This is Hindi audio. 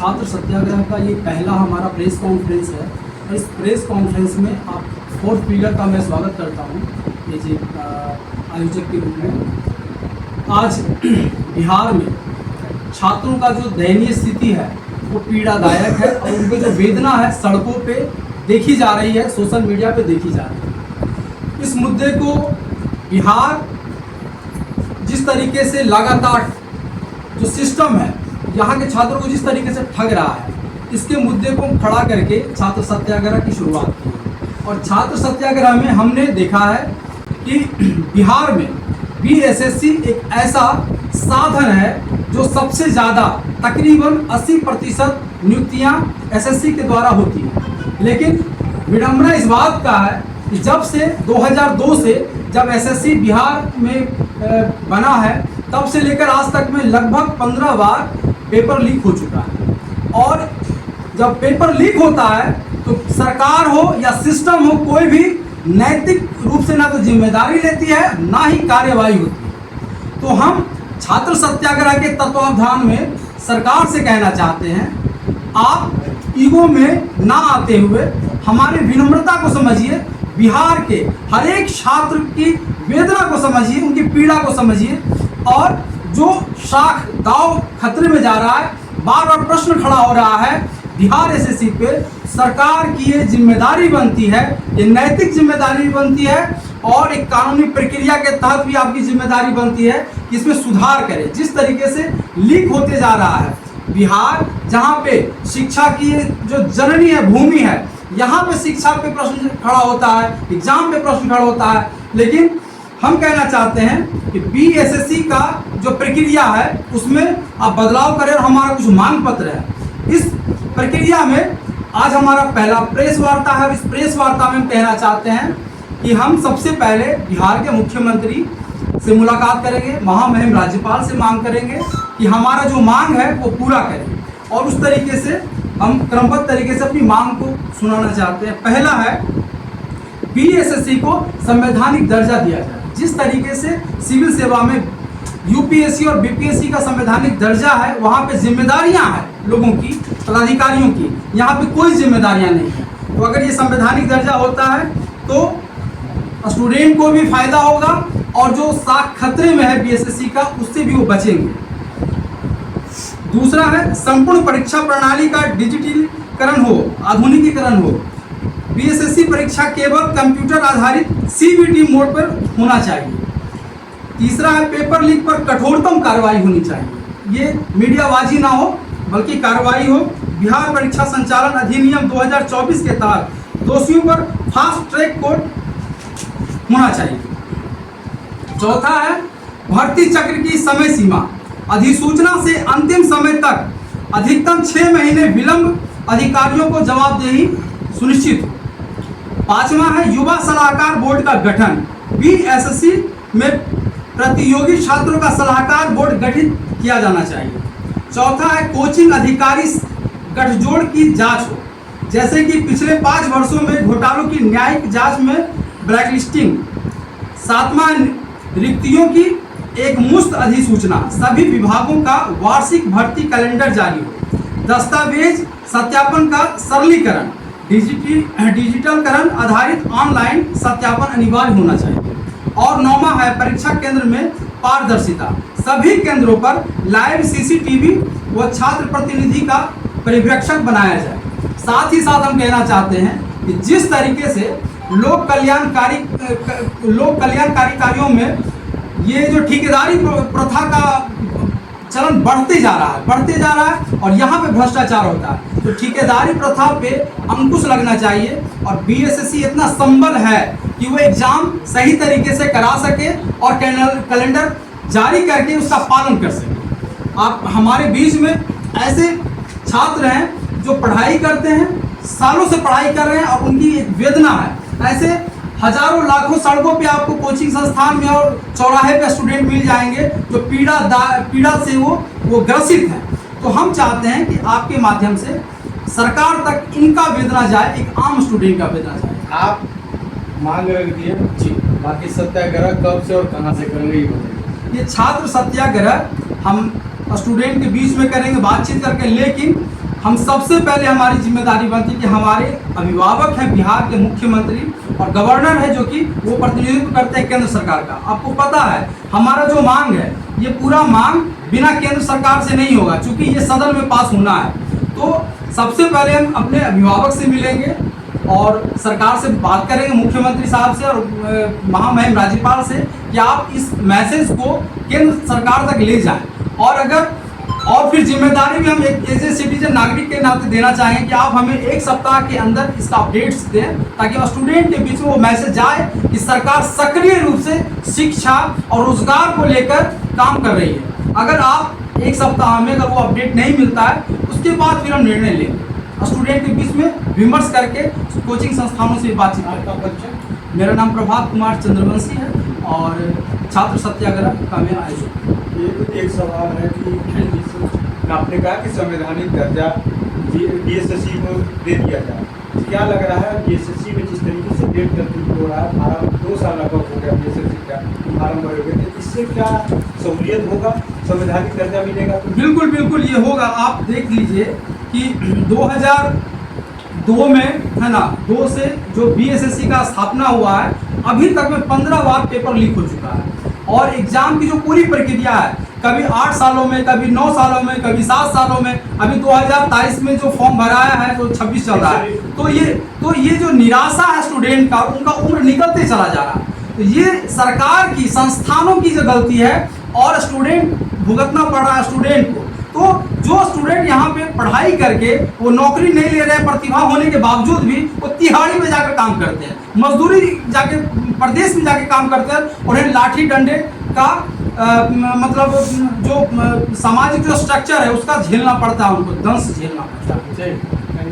छात्र सत्याग्रह का ये पहला हमारा प्रेस कॉन्फ्रेंस है और इस प्रेस कॉन्फ्रेंस में आप फोर्थ पिलर का मैं स्वागत करता हूँ ये जी आयोजक के रूप में। आज बिहार में छात्रों का जो दयनीय स्थिति है वो पीड़ादायक है और उनकी जो वेदना है सड़कों पे देखी जा रही है, सोशल मीडिया पे देखी जा रही है। इस मुद्दे को बिहार जिस तरीके से लगातार जो सिस्टम है यहाँ के छात्रों को जिस तरीके से ठग रहा है, इसके मुद्दे को खड़ा करके छात्र सत्याग्रह की शुरुआत की। और छात्र सत्याग्रह में हमने देखा है कि बिहार में बीएसएससी एक ऐसा साधन है जो सबसे ज़्यादा तकरीबन 80% नियुक्तियाँ एसएससी के द्वारा होती हैं। लेकिन विडंबना इस बात का है कि जब से 2002 से जब एसएससी बिहार में बना है तब से लेकर आज तक में लगभग 15 बार पेपर लीक हो चुका है। और जब पेपर लीक होता है तो सरकार हो या सिस्टम हो, कोई भी नैतिक रूप से ना तो जिम्मेदारी लेती है ना ही कार्यवाही होती है। तो हम छात्र सत्याग्रह के तत्वावधान में सरकार से कहना चाहते हैं, आप ईगो में ना आते हुए हमारी विनम्रता को समझिए, बिहार के हर एक छात्र की वेदना को समझिए, उनकी पीड़ा को समझिए। और जो शाख दाव खतरे में जा रहा है, बार बार प्रश्न खड़ा हो रहा है बिहार एसएससी पे, सरकार की ये जिम्मेदारी बनती है, ये नैतिक जिम्मेदारी बनती है और एक कानूनी प्रक्रिया के तहत भी आपकी जिम्मेदारी बनती है कि इसमें सुधार करें। जिस तरीके से लीक होते जा रहा है बिहार, जहाँ पे शिक्षा की जो जननी है, भूमि है, यहाँ पे शिक्षा पे प्रश्न खड़ा होता है, एग्जाम पे प्रश्न खड़ा होता है। लेकिन हम कहना चाहते हैं कि बीएसएससी का जो प्रक्रिया है उसमें आप बदलाव करें और हमारा कुछ मांग पत्र है। इस प्रक्रिया में आज हमारा पहला प्रेस वार्ता है और इस प्रेस वार्ता में हम कहना चाहते हैं कि हम सबसे पहले बिहार के मुख्यमंत्री से मुलाकात करेंगे, महामहिम राज्यपाल से मांग करेंगे कि हमारा जो मांग है वो पूरा करें। और उस तरीके से हम क्रमबद्ध तरीके से अपनी मांग को सुनाना चाहते हैं। पहला है बीएसएससी को संवैधानिक दर्जा दिया जाए। जिस तरीके से सिविल सेवा में यूपीएससी और बीपीएससी का संवैधानिक दर्जा है, वहाँ पे जिम्मेदारियाँ हैं लोगों की, पदाधिकारियों की, यहाँ पे कोई जिम्मेदारियाँ नहीं है। तो अगर ये संवैधानिक दर्जा होता है तो स्टूडेंट को भी फायदा होगा और जो साख खतरे में है बीएसएससी का, उससे भी वो बचेंगे। दूसरा है संपूर्ण परीक्षा प्रणाली का डिजिटलीकरण हो, आधुनिकीकरण हो। बीएसएससी परीक्षा केवल कंप्यूटर आधारित सीबीटी मोड पर होना चाहिए। तीसरा है पेपर लीक पर कठोरतम कार्रवाई होनी चाहिए। ये मीडियाबाजी ना हो बल्कि कार्रवाई हो। बिहार परीक्षा संचालन अधिनियम 2024 के तहत दोषियों पर फास्ट ट्रैक कोर्ट होना चाहिए। चौथा है भर्ती चक्र की समय सीमा, अधिसूचना से अंतिम समय तक अधिकतम 6 महीने विलंब, अधिकारियों को जवाबदेही सुनिश्चित हो। पांचवा है युवा सलाहकार बोर्ड का गठन। बीएसएससी में प्रतियोगी छात्रों का सलाहकार बोर्ड गठित किया जाना चाहिए। चौथा है कोचिंग अधिकारी गठजोड़ की जांच हो, जैसे कि पिछले 5 वर्षों में घोटालों की न्यायिक जांच में ब्लैकलिस्टिंग। सातवां रिक्तियों की एक मुश्त अधिसूचना, सभी विभागों का वार्षिक भर्ती कैलेंडर जारी हो। दस्तावेज सत्यापन का सरलीकरण, डिजिटलकरण आधारित ऑनलाइन सत्यापन अनिवार्य होना चाहिए। और 9वां है परीक्षा केंद्र में पारदर्शिता, सभी केंद्रों पर लाइव सीसीटीवी व छात्र प्रतिनिधि का पर्यवेक्षक बनाया जाए। साथ ही साथ हम कहना चाहते हैं कि जिस तरीके से लोक कल्याणकारी कार्यों में ये जो ठेकेदारी प्रथा का चलन बढ़ते जा रहा है और यहाँ पे भ्रष्टाचार होता है, तो ठेकेदारी प्रथा पे अंकुश लगना चाहिए। और बीएसएससी इतना संबल है कि वो एग्जाम सही तरीके से करा सके और कैलेंडर जारी करके उसका पालन कर सके। आप हमारे बीच में ऐसे छात्र हैं जो पढ़ाई करते हैं, सालों से पढ़ाई कर रहे हैं और उनकी एक वेदना है। ऐसे हजारों लाखों सड़कों पे आपको कोचिंग संस्थान में और चौराहे पे स्टूडेंट मिल जाएंगे जो पीड़ा से वो ग्रसित हैं। तो हम चाहते हैं कि आपके माध्यम से सरकार तक इनका वेदना जाए, एक आम स्टूडेंट का वेदना जाए। आप मांग रख दिए जी, बाकी सत्याग्रह कब से और कहाँ से करेंगे ये बताइए। ये छात्र सत्याग्रह हम स्टूडेंट के बीच में करेंगे बातचीत करके, लेकिन हम सबसे पहले हमारी जिम्मेदारी बनती है कि हमारे अभिभावक हैं बिहार के मुख्यमंत्री और गवर्नर है जो कि वो प्रतिनिधित्व करते हैं केंद्र सरकार का। आपको पता है हमारा जो मांग है ये पूरा मांग बिना केंद्र सरकार से नहीं होगा, क्योंकि ये सदन में पास होना है। तो सबसे पहले हम अपने अभिभावक से मिलेंगे और सरकार से बात करेंगे, मुख्यमंत्री साहब से और महामहिम राज्यपाल से, कि आप इस मैसेज को केंद्र सरकार तक ले जाएं। और फिर जिम्मेदारी भी हम एक एज ए सिटीजन नागरिक के नाते देना चाहेंगे कि आप हमें एक सप्ताह के अंदर इसका अपडेट्स दें, ताकि स्टूडेंट के बीच में वो मैसेज जाए कि सरकार सक्रिय रूप से शिक्षा और रोजगार को लेकर काम कर रही है। अगर आप एक सप्ताह में अगर वो अपडेट नहीं मिलता है, उसके बाद फिर हम निर्णय लेंगे स्टूडेंट के बीच में विमर्श करके कोचिंग संस्थानों से बातचीत। आपका परिचय? मेरा नाम प्रभात कुमार चंद्रवंशी है और छात्र सत्याग्रह का मैं आयोजक। एक सवाल है कि आपने कहा कि संवैधानिक दर्जा बीएसएससी को दे दिया जाए, क्या लग रहा है बीएसएससी में जिस तरीके से डेट तरतीब हो रहा है, फार्म 2 साल लगभग हो गया बीएसएससी का फार्म भरे हुए, तो इससे क्या सहूलियत होगा, संवैधानिक दर्जा मिलेगा? तो बिल्कुल बिल्कुल ये होगा। आप देख लीजिए कि 2002 में है ना, 2 से जो बीएसएससी का स्थापना हुआ है, अभी तक में 15 बार पेपर लीक हो चुका है। और एग्जाम की जो पूरी प्रक्रिया है, कभी 8 सालों में, कभी 9 सालों में, कभी 7 सालों में, अभी 2023 में जो फॉर्म भराया है तो 26 चल रहा है। तो ये जो निराशा है स्टूडेंट का, उनका उम्र निकलते चला जा रहा है। तो ये सरकार की, संस्थानों की जो गलती है और स्टूडेंट भुगतना पड़ रहा है स्टूडेंट को। तो जो स्टूडेंट यहाँ पे पढ़ाई करके वो नौकरी नहीं ले रहे हैं, प्रतिभा होने के बावजूद भी वो तिहाड़ी में जाकर काम करते हैं, मजदूरी जाके प्रदेश में जाके काम करते हैं, उन्हें लाठी डंडे का मतलब जो सामाजिक जो स्ट्रक्चर है उसका झेलना पड़ता है, उनको दंश झेलना पड़ता है।